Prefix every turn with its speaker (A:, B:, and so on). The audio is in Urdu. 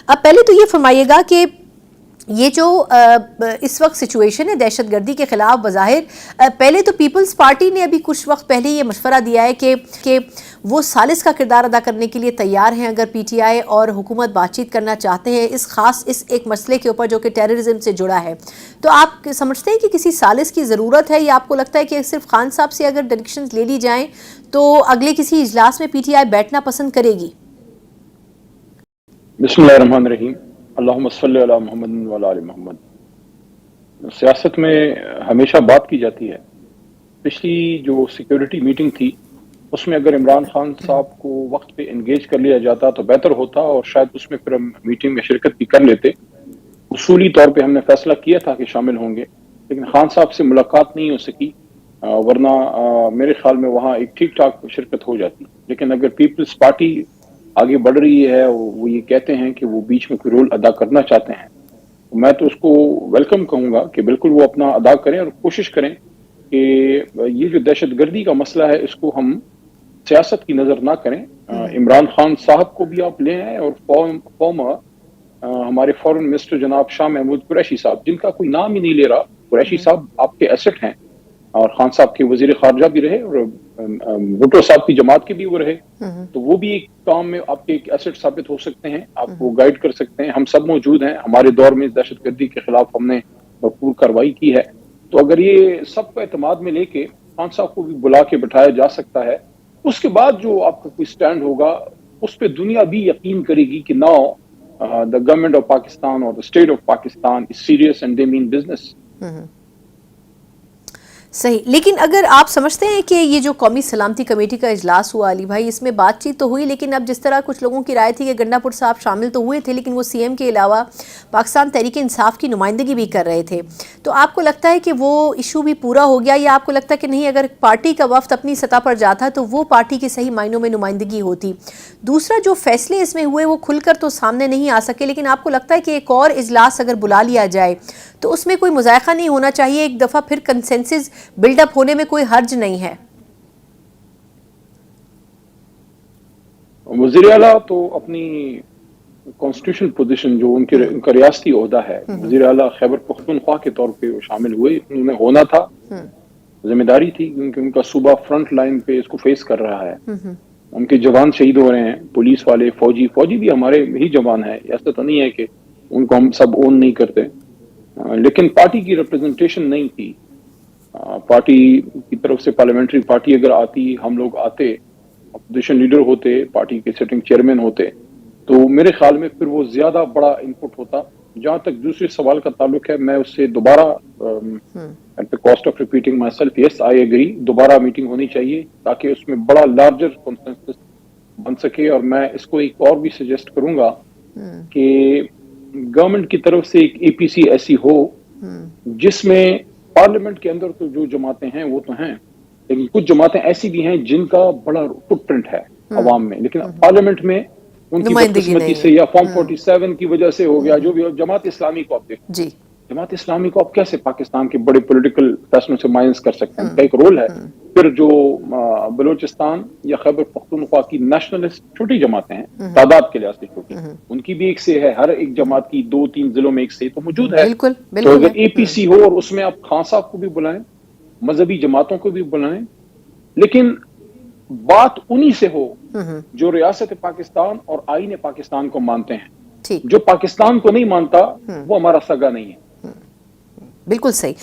A: اب پہلے تو یہ فرمائیے گا کہ یہ جو اس وقت سچویشن ہے دہشت گردی کے خلاف، بظاہر پہلے تو پیپلز پارٹی نے ابھی کچھ وقت پہلے یہ مشورہ دیا ہے کہ وہ ثالث کا کردار ادا کرنے کے لیے تیار ہیں اگر پی ٹی آئی اور حکومت بات چیت کرنا چاہتے ہیں اس ایک مسئلے کے اوپر جو کہ ٹیررزم سے جڑا ہے. تو آپ سمجھتے ہیں کہ کسی ثالث کی ضرورت ہے، یا آپ کو لگتا ہے کہ صرف خان صاحب سے اگر ڈائریکشنز لے لی جائیں تو اگلے کسی اجلاس میں پی ٹی آئی بیٹھنا پسند کرے گی؟
B: بسم اللہ الرحمن الرحیم، اللہم صلی علی محمد وعلی آل محمد. سیاست میں ہمیشہ بات کی جاتی ہے. پچھلی جو سیکیورٹی میٹنگ تھی اس میں اگر عمران خان صاحب کو وقت پہ انگیج کر لیا جاتا تو بہتر ہوتا، اور شاید اس میں پھر ہم میٹنگ میں شرکت بھی کر لیتے. اصولی طور پہ ہم نے فیصلہ کیا تھا کہ شامل ہوں گے، لیکن خان صاحب سے ملاقات نہیں ہو سکی، ورنہ میرے خیال میں وہاں ایک ٹھیک ٹھاک شرکت ہو جاتی. لیکن اگر پیپلز پارٹی آگے بڑھ رہی ہے، وہ یہ کہتے ہیں کہ وہ بیچ میں کوئی رول ادا کرنا چاہتے ہیں، میں تو اس کو ویلکم کہوں گا کہ بالکل وہ اپنا ادا کریں اور کوشش کریں کہ یہ جو دہشت گردی کا مسئلہ ہے اس کو ہم سیاست کی نظر نہ کریں. عمران خان صاحب کو بھی آپ لے آئیں، اور ہمارے فورن منسٹر جناب شاہ محمود قریشی صاحب، جن کا کوئی نام ہی نہیں لے رہا. قریشی صاحب آپ کے ایسٹ ہیں، اور خان صاحب کے وزیر خارجہ بھی رہے، اور بھٹو صاحب کی جماعت کے بھی وہ رہے، تو وہ بھی ایک کام میں آپ کے ایک ایسٹ ثابت ہو سکتے ہیں، آپ کو گائیڈ کر سکتے ہیں. ہم سب موجود ہیں، ہمارے دور میں دہشت گردی کے خلاف ہم نے بھرپور کارروائی کی ہے. تو اگر یہ سب کو اعتماد میں لے کے خان صاحب کو بھی بلا کے بٹھایا جا سکتا ہے، اس کے بعد جو آپ کا کوئی سٹینڈ ہوگا اس پہ دنیا بھی یقین کرے گی کہ now the government of Pakistan or the state of Pakistan is serious and they mean business.
A: صحیح. لیکن اگر آپ سمجھتے ہیں کہ یہ جو قومی سلامتی کمیٹی کا اجلاس ہوا علی بھائی، اس میں بات چیت تو ہوئی، لیکن اب جس طرح کچھ لوگوں کی رائے تھی کہ گنڈا پور صاحب شامل تو ہوئے تھے لیکن وہ سی ایم کے علاوہ پاکستان تحریک انصاف کی نمائندگی بھی کر رہے تھے، تو آپ کو لگتا ہے کہ وہ ایشو بھی پورا ہو گیا، یا آپ کو لگتا ہے کہ نہیں اگر پارٹی کا وفد اپنی سطح پر جاتا تو وہ پارٹی کے صحیح معنوں میں نمائندگی ہوتی؟ دوسرا جو فیصلے اس میں ہوئے وہ کھل کر تو سامنے نہیں آ سکے، لیکن آپ کو لگتا ہے کہ ایک اور اجلاس اگر بلا لیا جائے تو اس میں کوئی مذائقہ نہیں ہونا چاہیے، ایک دفعہ پھر کنسنسس بلڈ اپ ہونے میں کوئی حرج نہیں ہے؟
B: وزیر اعلیٰ تو اپنی کانسٹیٹیوشن پوزیشن جو ان کا ریاستی عہدہ ہے، وزیر اعلیٰ خیبر پختونخوا کے طور پہ وہ شامل ہوئے، انہوں نے ہونا تھا، ذمہ داری تھی، کیونکہ ان کا صوبہ فرنٹ لائن پہ اس کو فیس کر رہا ہے. ان کے جوان شہید ہو رہے ہیں، پولیس والے، فوجی بھی ہمارے ہی جوان ہیں. ایسا تو نہیں ہے کہ ان کو ہم سب اون نہیں کرتے، لیکن پارٹی کی ریپرزنٹیشن نہیں تھی. پارٹی کی طرف سے پارلیمنٹری پارٹی اگر آتی، ہم لوگ آتے، اپوزیشن لیڈر ہوتے، پارٹی کے سٹنگ چیئرمین ہوتے، تو میرے خیال میں پھر وہ زیادہ بڑا انپٹ ہوتا. جہاں تک دوسرے سوال کا تعلق ہے، میں اس سے دوبارہ at the cost of repeating myself, yes, I agree، دوبارہ میٹنگ ہونی چاہیے تاکہ اس میں بڑا لارجر کنسنسس بن سکے. اور میں اس کو ایک اور بھی سجیسٹ کروں گا کہ گورنمنٹ کی طرف سے ایک اے پی سی ایسی ہو جس میں پارلیمنٹ کے اندر تو جو جماعتیں ہیں وہ تو ہیں، لیکن کچھ جماعتیں ایسی بھی ہیں جن کا بڑا فٹ پرنٹ ہے عوام میں، لیکن پارلیمنٹ میں ان کی بدقسمتی سے یا فارم 47 کی وجہ سے ہو گیا، جو بھی. جماعت اسلامی کو آپ دیکھیں، جماعت اسلامی کو آپ کیسے پاکستان کے بڑے پولیٹیکل فیصلوں سے مائنس کر سکتے ہیں؟ ان کا ایک رول ہے. پھر جو بلوچستان یا خیبر پختونخوا کی نیشنلسٹ چھوٹی جماعتیں ہیں، تعداد کے لحاظ سے چھوٹی، ان کی بھی ایک سے ہے، ہر ایک جماعت کی 2-3 ضلعوں میں ایک سے تو موجود ہے. تو اگر اے پی سی ہو اور اس میں آپ خان صاحب کو بھی بلائیں، مذہبی جماعتوں کو بھی بلائیں، لیکن بات انہی سے ہو جو ریاست پاکستان اور آئین پاکستان کو مانتے ہیں. جو پاکستان کو نہیں مانتا وہ ہمارا سگا نہیں ہے.
A: بالکل صحیح.